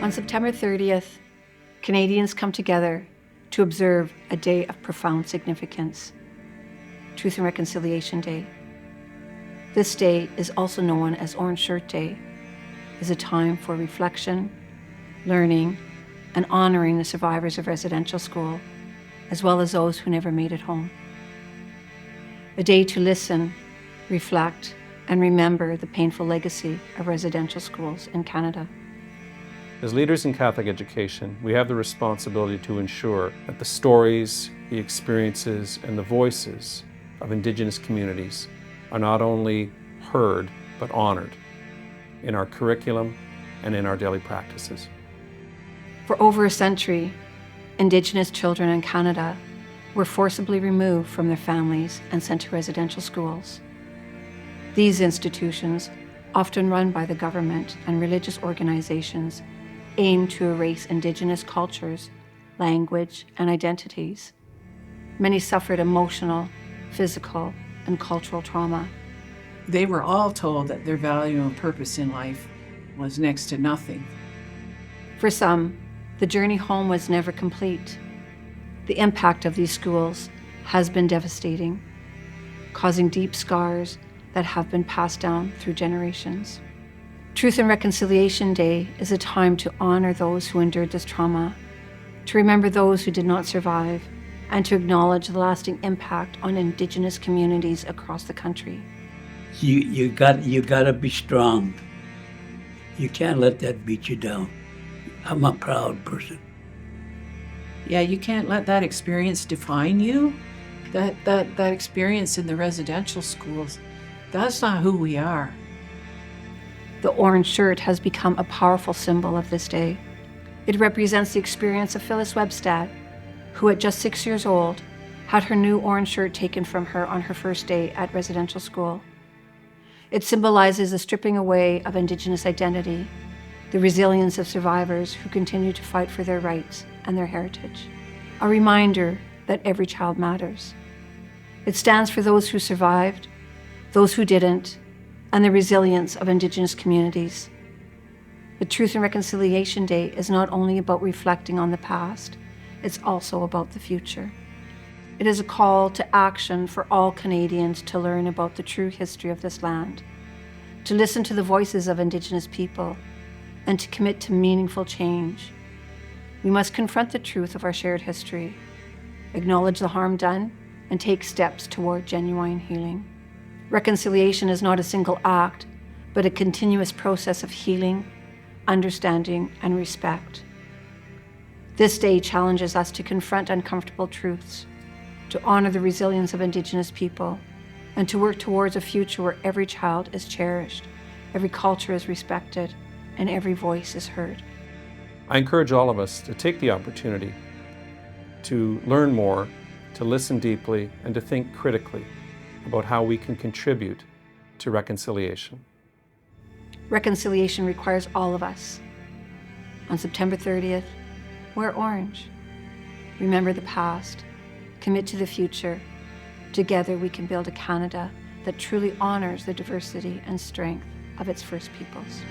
On September 30th, Canadians come together to observe a day of profound significance, Truth and Reconciliation Day. This day is also known as Orange Shirt Day, is a time for reflection, learning, and honoring the survivors of residential school, as well as those who never made it home. A day to listen, reflect, and remember the painful legacy of residential schools in Canada. As leaders in Catholic education, we have the responsibility to ensure that the stories, the experiences, and the voices of Indigenous communities are not only heard, but honored in our curriculum and in our daily practices. For over a century, Indigenous children in Canada were forcibly removed from their families and sent to residential schools. These institutions, often run by the government and religious organizations, aim to erase Indigenous cultures, language, and identities. Many suffered emotional, physical, and cultural trauma. They were all told that their value and purpose in life was next to nothing. For some, the journey home was never complete. The impact of these schools has been devastating, causing deep scars that have been passed down through generations. Truth and Reconciliation Day is a time to honor those who endured this trauma, to remember those who did not survive, and to acknowledge the lasting impact on Indigenous communities across the country. You gotta be strong. You can't let that beat you down. I'm a proud person. Yeah, you can't let that experience define you. That experience in the residential schools, that's not who we are. The orange shirt has become a powerful symbol of this day. It represents the experience of Phyllis Webstad, who at just 6 years old had her new orange shirt taken from her on her first day at residential school. It symbolizes the stripping away of Indigenous identity, the resilience of survivors who continue to fight for their rights and their heritage. A reminder that every child matters. It stands for those who survived, those who didn't, and the resilience of Indigenous communities. The Truth and Reconciliation Day is not only about reflecting on the past, it's also about the future. It is a call to action for all Canadians to learn about the true history of this land, to listen to the voices of Indigenous people, and to commit to meaningful change. We must confront the truth of our shared history, acknowledge the harm done, and take steps toward genuine healing. Reconciliation is not a single act, but a continuous process of healing, understanding, and respect. This day challenges us to confront uncomfortable truths, to honor the resilience of Indigenous people, and to work towards a future where every child is cherished, every culture is respected, and every voice is heard. I encourage all of us to take the opportunity to learn more, to listen deeply, and to think critically about how we can contribute to reconciliation. Reconciliation requires all of us. On September 30th, wear orange. Remember the past, commit to the future. Together we can build a Canada that truly honors the diversity and strength of its First Peoples.